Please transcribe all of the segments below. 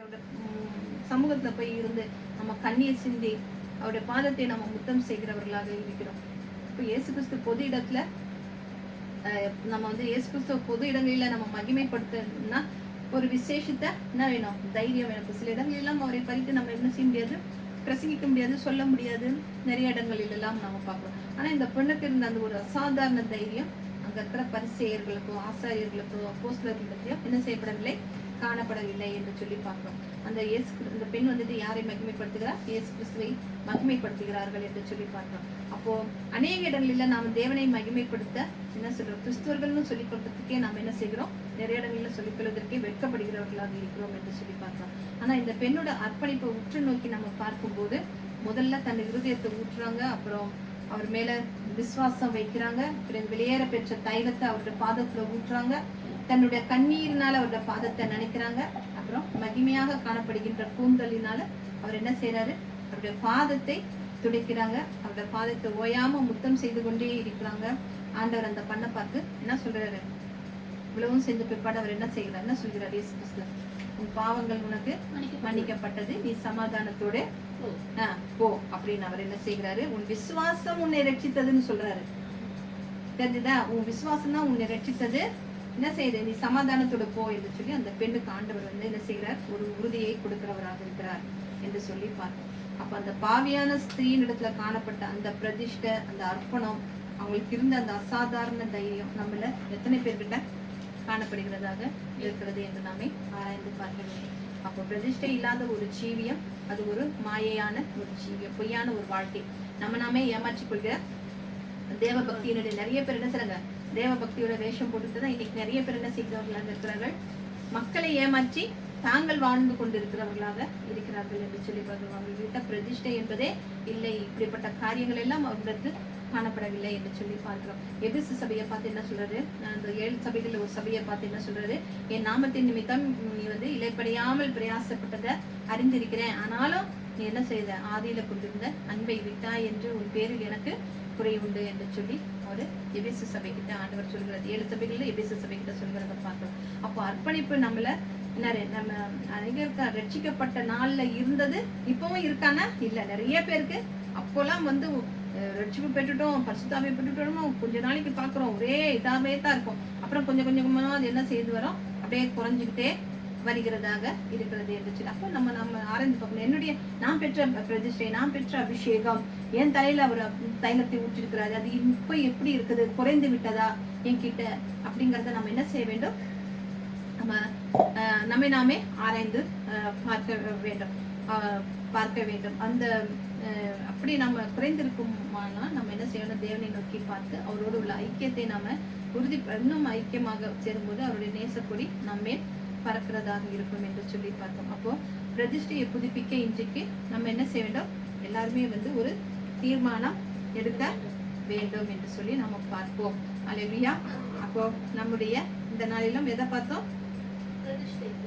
அவருடைய சமூகத்துல போய் இருந்து நம்ம கண்ணீர் சிந்தி அவருடைய பாதத்தை நம்ம முத்தம் செய்கிறவர்களாக இருக்கிறோம். இப்போ இயேசு கிறிஸ்து பொது இடத்துல நம்ம வந்து இயேசு கிறிஸ்துவ பொது இடங்களில நம்ம மகிமைப்படுத்தணும்னா ஒரு விசேஷத்தை என்ன வேணும்? தைரியம் வேணும். சில இடங்களெல்லாம் அவரை பறித்து நம்ம என்ன செய்ய முடியாது, பிரசங்கிக்க முடியாது, சொல்ல முடியாது. நிறைய இடங்களில் எல்லாம் நம்ம பார்க்கலாம். ஆனா இந்த பெண்ணுக்கு இருந்த அந்த ஒரு அசாதாரண தைரியம் அங்க இருக்கிற பரிசேயர்களுக்கோ ஆசாரியர்களுக்கோ அப்போஸ்தலர்களுக்கோ என்ன செய்யப்படவில்லை, காணப்படவில்லை என்று சொல்லி பார்க்கிறோம். அந்த இந்த பெண் வந்துட்டு யாரை மகிமைப்படுத்துகிறார்? இயேசு கிறிஸ்துவை மகிமைப்படுத்துகிறார்கள் என்று சொல்லி பார்க்கிறோம். அப்போ அநேக இடங்களில் நாம் தேவனை மகிமைப்படுத்த என்ன சொல்றோம், கிறிஸ்துவர்கள்னு சொல்லிக் கொடுத்ததுக்கே நாம் என்ன செய்கிறோம், நிறைய இடங்களில் சொல்லிக் கொள்வதற்கே வெட்கப்படுகிறவர்களாக இருக்கிறோம் என்று சொல்லி பார்க்கிறோம். ஆனா இந்த பெண்ணோட அர்ப்பணிப்பை உற்று நோக்கி நம்ம பார்க்கும்போது முதல்ல தன் இருதயத்தை ஊற்றுறாங்க, அப்புறம் அவர் மேல விசுவாசம் வைக்கிறாங்க, வெளியேற பெற்ற தைலத்தை அவருடைய பாதத்துல ஊற்றுறாங்க, தன்னுடைய கண்ணீரினால அவருடைய பாதத்தை நினைக்கிறாங்க, அப்புறம் மகிமையாக காணப்படுகின்ற கூந்தலினால அவர் என்ன செய்யறாரு, அவருடைய பாதத்தை துடைக்கிறாங்க, அவருடைய பாதத்தை ஓயாம முத்தம் செய்து கொண்டே இருக்கிறாங்க. ஆண்டவர் அந்த பண்ண பார்த்து என்ன சொல்றாரு, இவ்வளவும் செஞ்ச பிற்பாடு அவர் என்ன செய்கிறார், என்ன சொல்கிறார், இயேசு கிறிஸ்து, உன் பாவங்கள் உனக்கு மன்னிக்கப்பட்டது, நீ சமாதானத்தோட போ அப்படின்னு அவர் என்ன செய்கிறாரு, உன் விசுவாசம் உன்னை ரட்சித்ததுன்னு சொல்றாரு. தெரிஞ்சுதா? உன் விசுவாசம் தான் உன்னை ரட்சித்தது, என்ன செய்யுது, நீ சமாதானத்தோட போ என்று சொல்லி அந்த பெண்ணுக்கு ஆண்டவர் வந்து என்ன செய்கிறார், ஒரு உறுதியை கொடுக்கிறவராக இருக்கிறார் என்று சொல்லி பார்த்தோம். அப்ப அந்த பாவியான ஸ்திரீயின் இடத்துல காணப்பட்ட அந்த பிரதிஷ்டை, அந்த அர்ப்பணம், அவங்களுக்கு இருந்த அந்த அசாதாரண தைரியம் நம்மள எத்தனை பேர்கிட்ட காணப்படுகிறதாக இருக்கிறது என்று நாமே ஆராய்ந்து பார்க்க வேண்டும். அப்போ பிரதிஷ்டை இல்லாத ஒரு ஜீவியம் அது ஒரு மாயையான ஒரு ஜீவியம், பொய்யான ஒரு வாழ்க்கை, நாமே ஏமாற்றிக் கொள்கிற தேவ பக்தியினுடைய நிறைய பேர் என்ன செய்றாங்க, தேவ பக்தியோட வேஷம் போட்டுதான் இன்னைக்கு நிறைய பேர் என்ன செய்கிறவர்களாக இருக்கிறார்கள், மக்களை ஏமாற்றி தாங்கள் வாழ்ந்து கொண்டிருக்கிறவர்களாக இருக்கிறார்கள் என்று சொல்லி பார்க்கிறோம். அவர்கள்கிட்ட பிரதிஷ்டை என்பதே இல்லை, இப்படிப்பட்ட காரியங்கள் எல்லாம் அவர்களுக்கு காணப்படவில்லை என்று சொல்லி பார்க்கிறோம். எபிசு சபையை பார்த்து என்ன சொல்றாரு, அந்த 7 சபைகள்ல ஒரு சபையை பார்த்து என்ன சொல்றாரு, என் நாமத்தின் நிமித்தம் நீ வந்து இலைப்படையாமல் பிரயாசப்பட்டதை அறிந்திருக்கிறேன், ஆனாலும் நீ என்ன செய்த, ஆதியில கொண்டிருந்த அன்பை விட்டாய் என்று உன் பேரில் எனக்கு குறை உண்டு என்று சொல்லி ஒரு எபிசு சபை கிட்ட ஆண்டவர் சொல்கிறது. 7 சபைகள்ல எபிசு சபை கிட்ட சொல்கிறத பார்க்கிறோம். அப்போ அர்ப்பணிப்பு நம்மள நம்ம அநேகருக்கு ரட்சிக்கப்பட்ட நாள்ல இருந்தது இப்பவும் இருக்கானா இல்ல, நிறைய பேருக்கு அப்போலாம் வந்து ரட்சிப்பு பெற்றுட்டோம், பரிசுத்தாவியை பெற்றுட்டோம், கொஞ்ச நாளைக்கு பாக்குறோம் ஒரே இதாவே தான் இருக்கும், அப்புறம் கொஞ்சம் கொஞ்சமா அது என்ன செய்து வரும், அப்படியே குறைஞ்சுக்கிட்டே வருகிறதாக இருக்கிறது என்று சொல்லி அப்போ நம்ம ஆராய்ந்து பார்க்கணும். என்னுடைய நான் பெற்ற பிரதிஷ்டை, நான் பெற்ற அபிஷேகம், என் தலையில அவர் தைலத்தை ஊற்றிருக்கிறாரு, அது இப்ப எப்படி இருக்குது, குறைந்து விட்டதா என்கிட்ட அப்படிங்கறத நம்ம என்ன செய்ய வேண்டும், நம்ம நாமே ஆராய்ந்து பார்க்க வேண்டும். அந்த அப்படி நம்ம குறைந்திருக்குமானா நம்ம என்ன செய்யணும், தேவனை நோக்கி பார்த்து அவரோடு உள்ள ஐக்கியத்தை நாம இன்னும் ஐக்கியமாக சேரும்போது அவருடைய நேசப்பொடி நம்மே பறக்கிறதாக இருக்கும் என்று சொல்லி பார்த்தோம். அப்போ பிரதிஷ்டையை புதுப்பிக்க இன்றைக்கு நம்ம என்ன செய்ய வேண்டும், எல்லாருமே வந்து ஒரு தீர்மானம் எடுக்க வேண்டும் என்று சொல்லி நம்ம பார்ப்போம். அல்லேலூயா. அப்போ நம்முடைய இந்த நாளிலும் எதை பார்த்தோம்,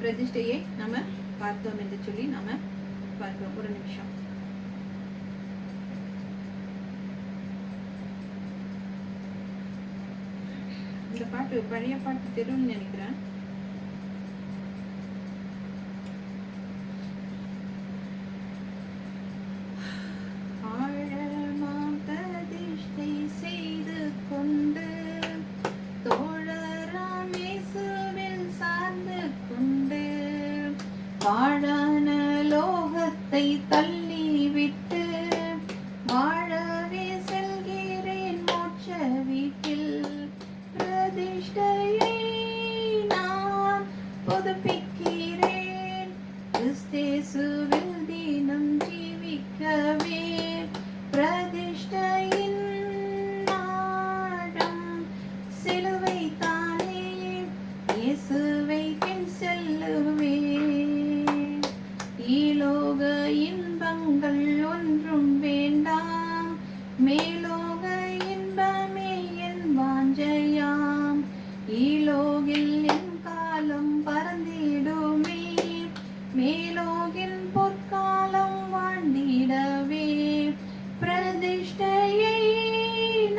பிரதிஷ்டையை நம்ம பார்த்தோம் என்று சொல்லி நம்ம பார்க்கிறோம். ஒரு நிமிஷம். இந்த பாட்டு பழைய பாட்டு தெரியும்னு நினைக்கிறேன். செய்து கொண்டு தோழராமேசுவில் சார்ந்து கொண்டு வாழான லோகத்தை தள்ளி விட்டு வாழவே செல்கிறேன் மோட்ச வீட்டில், பிரதிஷ்டையை நான் புதுப்பிக்கிறேன், கிறிஸ்தேசுவில் தினம் ஜீவிக்கவே, பிரதிஷ்டையின் ஆழம் சிலுவை தானே, இயேசுவை பின் செல்லுவேன், ஈலோக இன்பங்கள் ஒன்றும் வேண்டாம், மேலோக இன்பமே என் வாஞ்சையாம், ஈலோகில் என் காலம் பறந்திடுமே, மேலோகில் பொற்காலம் வாழ்ந்திடவே, பிரதிஷ்டையை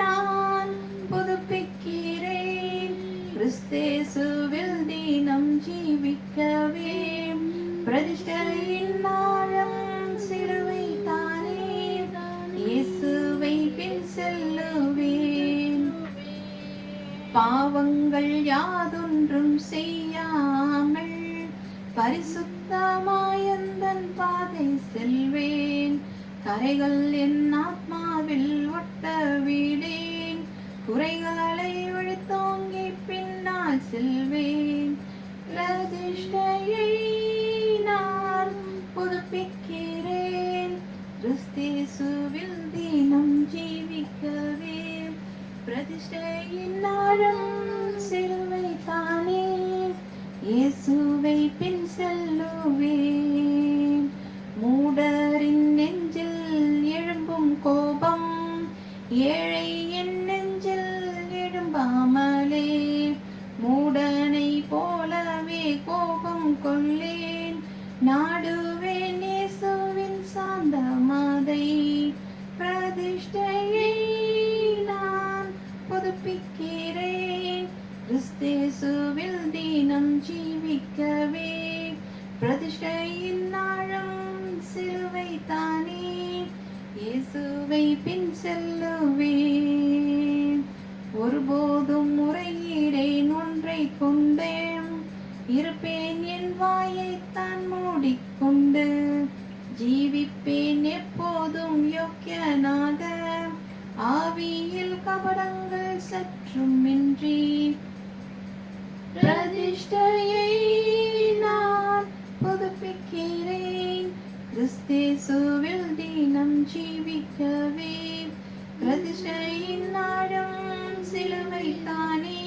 நான் புதுப்பிக்கிறேன், கிறிஸ்தேசுவில் தினம் ஜீவிக்கவே, பிரதிஷ்டை பாவங்கள் யாதொன்றும் செய்யாமல் பரிசுத்தமாயந்தன் பாதை செல்வேன். கரைகள் என் ஆத்மாவில் ஒட்ட விடேன். குறைகளை ஒழித்தோங்கி பின்னால் செல்வேன். பிரதிஷ்டையை நான் புதுப்பிக்கிறேன். கிறிஸ்தேசுவில் தினம் ஜீவிக்கவே. பிரதிஷ்டையின் ஆழம் சிலுவை தானே. இயேசுவை பின் செல்லுவேன். மூடரின் நெஞ்சில் எழும்பும் கோபம் ஏழை என் நெஞ்சில் எழும்பாமலே. மூடனை போலவே கோபம் கொள்ளேன். நாடுவேன் இயேசுவின் சாந்தமதை. பிரதிஷ்டையை நான் புதுப்பிக்கிறேன். கிறிஸ்தேசுவில் தினம் ஜீவிக்கவே. பிரதிஷ்டையின் ஆழம் சிலுவை தானே. இயேசுவை பின் செல்லுவேன். ஒருபோதும் முறையீடேன் ஒன்றை கொண்டேன். இருப்பேன் என் வாயைத்தான் மூடிக்கொண்டு. ஜீவிப்பேன் எப்போதும் யோக்கியனாக. ஆவியில் கபடங்கள் சற்றும் இன்றி. பிரதிஷ்டையை நான் புதுப்பிக்கிறேன். கிறிஸ்தேசுவில் தினம் ஜீவிக்கவே. பிரதிஷ்டையின் ஆழம் சிலுவை தானே.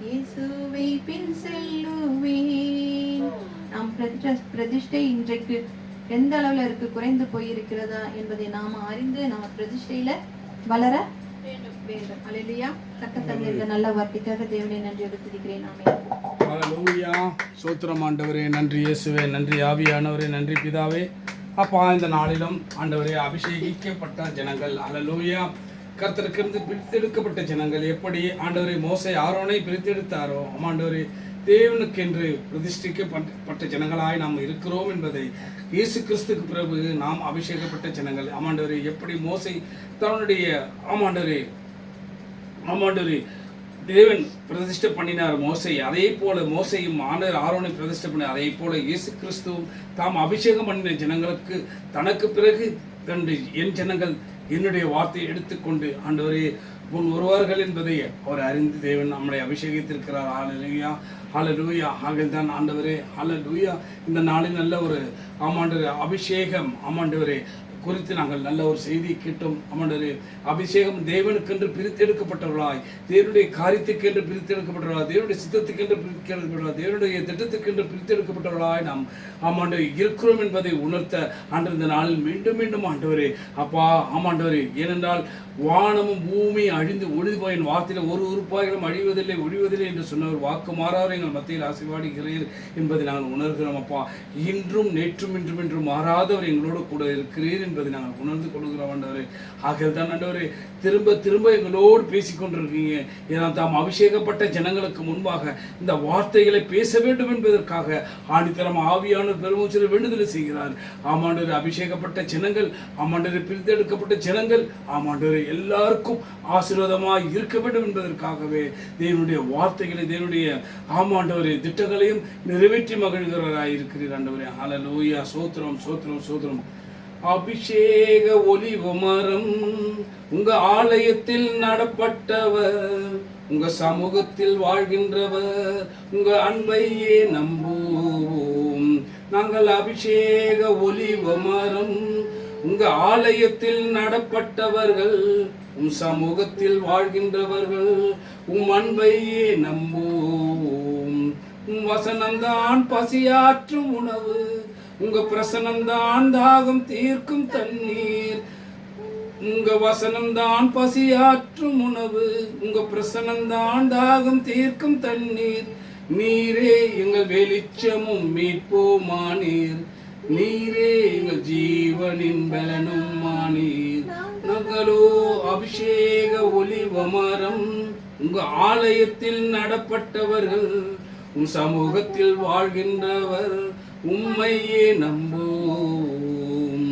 இயேசுவை பின் செல்லுவேன். நாம் பிரதிஷ்டை இன்றைக்கு எந்த அளவுல இருக்கு, குறைந்து போயிருக்கிறதா என்பதை நாம அறிந்து நாம பிரதிஷ்டையில வளர வேண்டும். அல்லேலூயா. தக்கத்தங்க இந்த நல்ல வார்த்தைக்காக தேவனை நன்றி துதிக்கிறேன். ஆமென். அல்லேலூயா. ஸ்தோத்திரம் ஆண்டவரே. நன்றி இயேசுவே. நன்றி ஆவியானவரே. நன்றி பிதாவே. அப்பா, இந்த நாளிலும் ஆண்டவரே அபிஷேகிக்கப்பட்ட ஜனங்கள், அல்லேலூயா, கர்த்தருக்கிருந்து பிரித்தெடுக்கப்பட்ட ஜனங்கள் எப்படி ஆண்டவரே மோசே ஆரோனை பிரித்தெடுத்தாரோ, ஆண்டவரே தேவனுக்கென்று பிரதிஷ்டிக்கப்பட்ட ஜனங்களாய் நாம் இருக்கிறோம் என்பதை இயேசு கிறிஸ்துக்கு பிறகு நாம் அபிஷேகப்பட்ட ஜனங்கள். ஆமாண்டவரே, எப்படி மோசே தன்னுடைய ஆமாண்டவரே தேவன் பிரதிஷ்டை பண்ணினார் மோசை, அதே போல மோசையும் ஆண்டவர் ஆரோனை பிரதிஷ்டை பண்ணினார். அதே போல இயேசு கிறிஸ்துவும் தாம் அபிஷேகம் பண்ணின ஜனங்களுக்கு தனக்கு பிறகு கண்டு என் ஜனங்கள் என்னுடைய வார்த்தையை எடுத்துக்கொண்டு ஆண்டவரே முன் வருவார்கள் என்பதை அவர் அறிந்து தேவன் நம்மளை அபிஷேகித்திருக்கிறார். ஹல்லேலூயா, ஹல்லேலூயா. ஆகல்தான் ஆண்டவரே, ஹல்லேலூயா, இந்த நாளில் நல்ல ஒரு ஆமாண்டவரே அபிஷேகம் ஆமாண்டவரே குறித்து நாங்கள் நல்ல ஒரு செய்தி கேட்டோம். ஆமாண்டவரே, அபிஷேகம் தேவனுக்கென்று பிரித்தெடுக்கப்பட்டவர்களாய், தேவனுடைய காரியத்துக்கென்று பிரித்தெடுக்கப்பட்டவர்களாய், தேவனுடைய சித்தத்துக்கென்று பிரித்தெடுக்கப்பட்டவர்களாய், தேவனுடைய திட்டத்துக்கென்று பிரித்தெடுக்கப்பட்டவர்களாய் நாம் ஆமாண்டவரே இருக்கிறோம் என்பதை உணர்த்த ஆண்டு இந்த நாளில் மீண்டும் மீண்டும் ஆண்டவரே அப்பா ஆமாண்டவரே, ஏனென்றால் வானமும் பூமியும் அழிந்து ஒழிந்து போயின் வார்த்தையில் ஒரு உறுப்பாயிலும் அழிவதில்லை ஒழிவதில்லை என்று சொன்னவர் வாக்கு மாறாத எங்கள் மத்தியில் ஆசீர்வாதிக்கிறீர் என்பதை நாங்கள் உணர்கிறோம். அப்பா, இன்றும் நேற்றும் இன்றும் என்றும் மாறாதவர் எங்களோடு கூட இருக்கிறீர் என்பதை நாங்கள் உணர்ந்து கொள்கிறோம் ஆண்டவரே. ஆகிய தான் ஆண்டவரே திரும்ப திரும்ப எங்களோடு பேசிக்கொண்டிருக்கீங்க. ஏன்னா தாம் அபிஷேகப்பட்ட ஜனங்களுக்கு முன்பாக இந்த வார்த்தைகளை பேச வேண்டும் என்பதற்காக ஆணித்தரம் ஆவியான பெருமூச்சில் வேண்டுதலை செய்கிறார். ஆமாண்டவரே, அபிஷேகப்பட்ட ஜனங்கள், ஆமாண்டவரே பிரித்தெடுக்கப்பட்ட ஜனங்கள், ஆமாண்டவரே எல்லாருக்கும் ஆசீர்வாதமாய் இருக்க வேண்டும் என்பதற்காகவே தேவனுடைய வார்த்தைகளை தேவனுடைய ஆமாண்டவரே திட்டங்களையும் நிறைவேற்றி மகிழ்கிறவராய் இருக்கிறீர் ஆண்டவரே. ஹல்லேலூயா. சோத்திரம் சோத்திரம் சோத்திரம். அபிஷேக ஒலிவ மரம் உங்க ஆலயத்தில் நடப்பட்டவர், உங்க சமூகத்தில் வாழ்கின்றவர், உங்க அன்பையே நம்புவோம். நாங்கள் அபிஷேக ஒலிவ மரம் உங்க ஆலயத்தில் நடப்பட்டவர்கள், உம் சமூகத்தில் வாழ்கின்றவர்கள், உம் அன்பையே நம்புவோம். உம் வசனம்தான் பசியாற்றும் உணவு, உங்க பிரசனம்தான் தாகம் தீர்க்கும் தண்ணீர். உங்க வசனம்தான் பசியாற்றும் உணவு, உங்க பிரசனம்தான் தாகம் தீர்க்கும் தண்ணீர். நீரே எங்கள் வெளிச்சமும் மீட்போமானீர், நீரே எங்கள் ஜீவனின் பலனும் மானீர். நகலோ அபிஷேக ஒலிவ மரம் உங்க ஆலயத்தில் நடப்பட்டவர்கள், உம் சமூகத்தில் வாழ்கின்றவர், உம்மையே நம்புவோம்.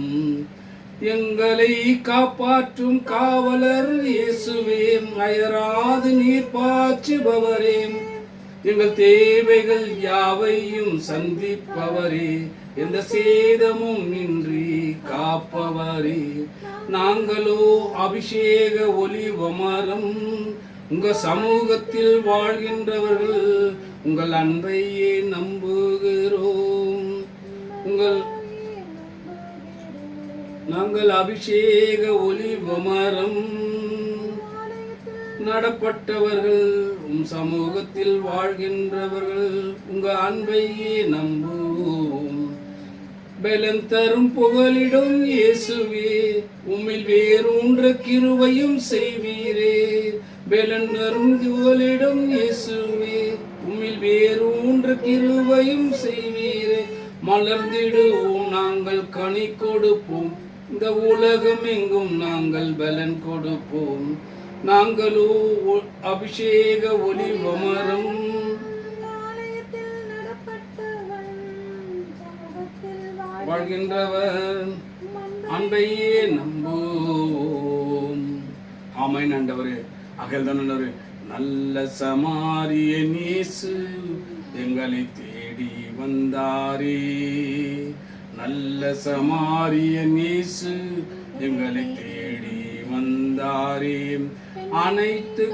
எங்களை காப்பாற்றும் காவலர் இயேசுவே, அயராது நீர் பாய்ச்சுபவரே, எங்கள் தேவைகள் யாவையும் சந்திப்பவரே, எந்த சேதமும் இன்றி காப்பவரே. நாங்களோ அபிஷேக ஒலிவமரம், உங்க சமூகத்தில் வாழ்கின்றவர்கள் உங்கள் அன்பையே நம்புகிறோம். நாங்கள் அபிஷேக ஒலிவமரம், நடப்பட்டவர்கள் உம் சமூகத்தில் வாழ்கின்றவர்கள் உங்க அன்பையே நம்புவோம். பலன் தரும் புகலிடும் இயேசுவே, உம்மில் வேரூன்ற கிருபையும் செய்வீரே. பலன் தரும் புகலிடும் இயேசுவே, உம்மில் வேரூன்ற கிருபையும் செய்வீரே. மலர்ந்திடுவோம் நாங்கள் கனி கொடுப்போம், இந்த உலகம் எங்கும் நாங்கள் பலன் கொடுப்போம். நாங்களோ அபிஷேக ஒலிவமரம், வாழ்கின்றவர் அன்பையே நம்புவோம். ஆமென் ஆண்டவரே. அகல்தானவரே, நல்ல சமாரியன் இயேசு எங்களை தேடி வந்தாரே. நல்ல சமாரியன் இயேசு எங்களை தேடி வந்தாரே. அனைத்து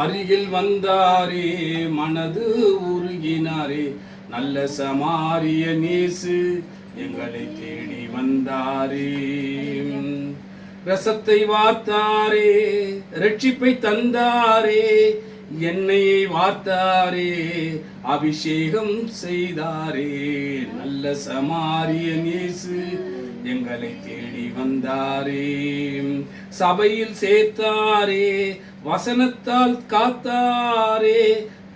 அருகில் வந்தாரே, மனது உருகினாரே. நல்ல சமாரியன் இயேசு எங்களை தேடி வந்தாரே. ரசத்தை வார்த்தாரே, ரட்சிப்பை தந்தாரே. எண்ணெயை வார்த்தாரே, அபிஷேகம் செய்தாரே. நல்ல சமாரியன் இயேசு எங்களை தேடி வந்தாரே. சபையில் சேர்த்தாரே, வசனத்தால் காத்தாரே.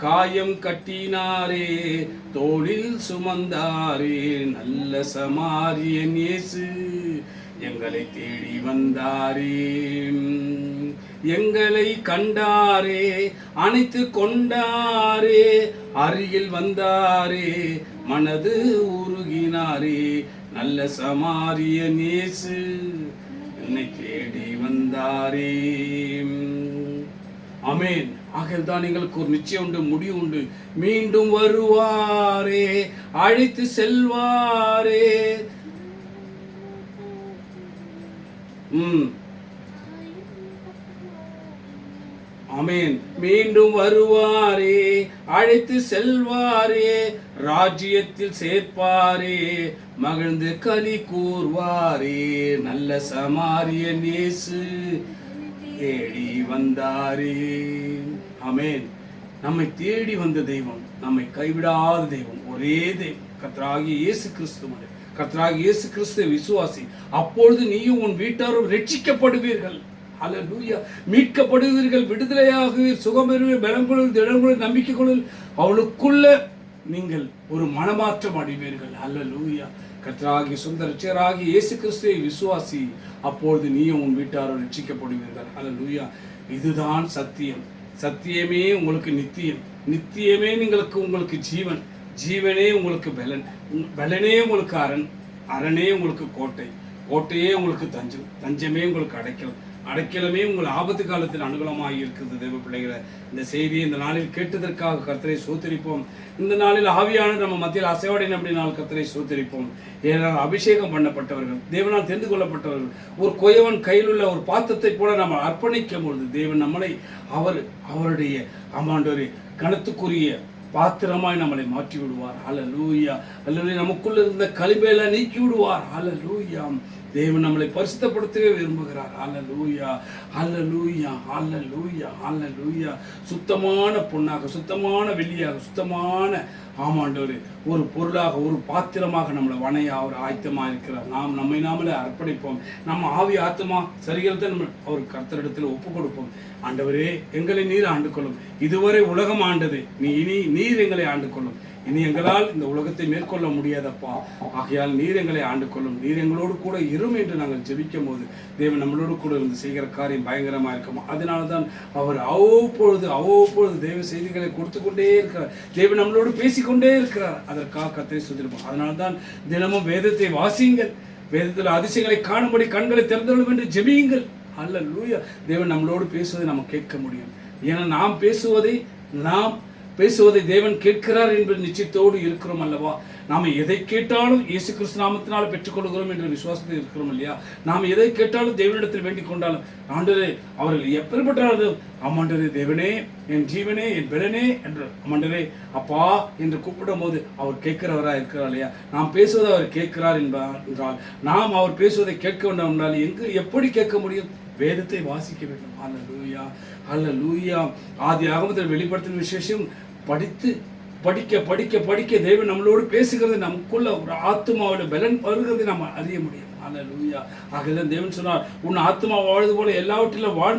காயம் கட்டினாரே, தோளில் சுமந்தாரே. நல்ல சமாரியன் இயேசு எங்களை தேடி வந்தாரே. எங்களை கண்டாரே, அணைத்து கொண்டாரே. அருகில் வந்தாரே, மனது உருகினாரே. நல்ல சமாரியன் இயேசு என்னை தேடி வந்தாரே. ஆமென். ஆகல்தான் எங்களுக்கு ஒரு நிச்சயம் உண்டு, முடிவு உண்டு. மீண்டும் வருவாரே, அழைத்து செல்வாரே. ஆமென். மீண்டும் வருவாரே, அழைத்து செல்வாரே. ராஜ்யத்தில் சேர்ப்பாரே, மகிழ்ந்து களி கூர்வாரே. நல்ல சமாரியன் இயேசு தேடி வந்தாரே. ஆமென். நம்மை தேடி வந்த தெய்வம், நம்மை கைவிடாத தெய்வம், ஒரே தெய்வம், கர்த்தராகிய இயேசு கிறிஸ்து. கர்த்தராகிய இயேசு கிறிஸ்து விசுவாசி, அப்பொழுது நீயும் உன் வீட்டாரும் ரட்சிக்கப்படுவீர்கள். ஹல்லேலூயா. மீட்கப்படுவீர்கள், விடுதலையாகுவீர், சுகம் பெறுவீர், பலம் கொள்வீர், திடம் கொள்வீர், நம்பிக்கை கொள்வீர். அவளுக்குள்ள நீங்கள் ஒரு மனமாற்றம் அடைவீர்கள். ஹல்லேலூயா. கர்த்தராகிய சொந்த ரட்சகராகிய இயேசு கிறிஸ்துவை விசுவாசி, அப்பொழுது நீயும் உன் வீட்டாரும் ரட்சிக்கப்படுவீர்கள். ஹல்லேலூயா. இதுதான் சத்தியம். சத்தியமே உங்களுக்கு நித்தியம், நித்தியமே உங்களுக்கு ஜீவன், ஜீவனே உங்களுக்கு பலன், பலனே உங்களுக்கு அரண், அரணே உங்களுக்கு கோட்டை, கோட்டையே உங்களுக்கு தஞ்சம், தஞ்சமே உங்களுக்கு அடைக்கலம், அடைக்கலமே உங்கள் ஆபத்து காலத்தில் அனுகூலமாக இருக்குது. தேவ பிள்ளைகளை, இந்த செய்தியை இந்த நாளில் கேட்டதற்காக கர்த்தரை சோத்தரிப்போம். இந்த நாளில் ஆவியான நம்ம மத்தியில் அசைவாடின அப்படினால் கர்த்தரை சோத்தரிப்போம். ஏனால் அபிஷேகம் பண்ணப்பட்டவர்கள், தேவனால் தெரிந்து கொள்ளப்பட்டவர்கள், ஒரு கொயவன் கையில் உள்ள ஒரு பாத்திரத்தை போல நம்ம அர்ப்பணிக்கும் பொழுது தேவன் நம்மளை அவருடைய ஆமாண்டோரே கணத்துக்குரிய பாத்திரமாய் நம்மளை மாற்றி விடுவார். ஹல்லேலூயா. ஹல்லேலூயா. நமக்குள்ள இருந்த களிமையில நீக்கி விடுவார். ஹல்லேலூயா. தேவன் நம்மளை பரிசுத்தப்படுத்தவே விரும்புகிறார். ஹல்லேலூயா. ஹல்லேலூயா. ஹல்லேலூயா. ஹல்லேலூயா. சுத்தமான பொன்னாக, சுத்தமான வெள்ளியாக, சுத்தமான ஆமாண்டவரே ஒரு பொருளாக, ஒரு பாத்திரமாக நம்மளை வணைய அவர் ஆயத்தமாக இருக்கிறார். நாம் நம்மை நாமளே அர்ப்பணிப்போம். நம்ம ஆவி ஆத்மா சரிகளத்தை நம்ம அவர் கர்த்தரிடத்தில் ஒப்பு கொடுப்போம். ஆண்டவரே, எங்களை நீர் ஆண்டு கொள்ளும். இதுவரை உலகம் ஆண்டது, இனி நீர் எங்களை ஆண்டு கொள்ளும். இனி எங்களால் இந்த உலகத்தை மேற்கொள்ள முடியாதப்பா. ஆகையால் நீர் எங்களை ஆண்டு கொள்ளும், நீர் எங்களோடு கூட இரும் என்று நாங்கள் ஜெபிக்கும் போது தேவன் நம்மளோடு கூட இருந்து செய்கிற காரியம் பயங்கரமா இருக்கும். அதனால தான் அவர் அவ்வப்பொழுது தேவ செய்திகளை கொடுத்து கொண்டே இருக்கிறார். தேவன் நம்மளோடு பேசிக்கொண்டே இருக்கிறார். அதற்காக கர்த்தரை ஸ்தோத்திரிப்போம். அதனால தான் தினமும் வேதத்தை வாசியுங்கள், வேதத்தில் அதிசயங்களை காணும்படி கண்களை திறந்துள்ளோம் என்று ஜெபியுங்கள். அல்லேலூயா. தேவன் நம்மளோடு பேசுவதை நம்ம கேட்க முடியும். ஏன்னா நாம் பேசுவதை தேவன் கேட்கிறார் என்பது நிச்சயத்தோடு இருக்கிறோம் அல்லவா. நாம் எதை கேட்டாலும் இயேசு கிறிஸ்து நாமத்தினால் பெற்றுக்கொள்கிறோம் என்ற விசுவாசத்தில் இருக்கிறோம் இல்லையா. நாம் எதை கேட்டாலும் தேவனிடத்தில் வேண்டிக் கொண்டாலும் ஆண்டவரே அவர்கள் எப்படிப்பட்டாலும் ஆமாண்டரே தேவனே என் ஜீவனே என் பெலனே என்று ஆமாண்டரே அப்பா என்று கூப்பிடும் போது அவர் கேட்கிறவராக இருக்கிறார் இல்லையா. நாம் பேசுவதை அவர் கேட்கிறார் என்றால் நாம் அவர் பேசுவதை கேட்க வேண்டும் என்றால் எப்படி கேட்க முடியும்? வேதத்தை வாசிக்க வேண்டும். அல்லேலூயா, அல்லேலூயா. ஆதி ஆகமத்தில் வெளிப்படுத்தின விசேஷம் படிக்க தேவன் நம்மளோடு பேசுகிறது, நமக்குள்ள ஒரு ஆத்மாவில் பலன் வருகிறது நாம் அறிய முடியும். அல்லேலூயா. ஆகவே தேவன் சொன்னார், உன் ஆத்மா வாழ்வது போல எல்லாவற்றிலும் வாழ்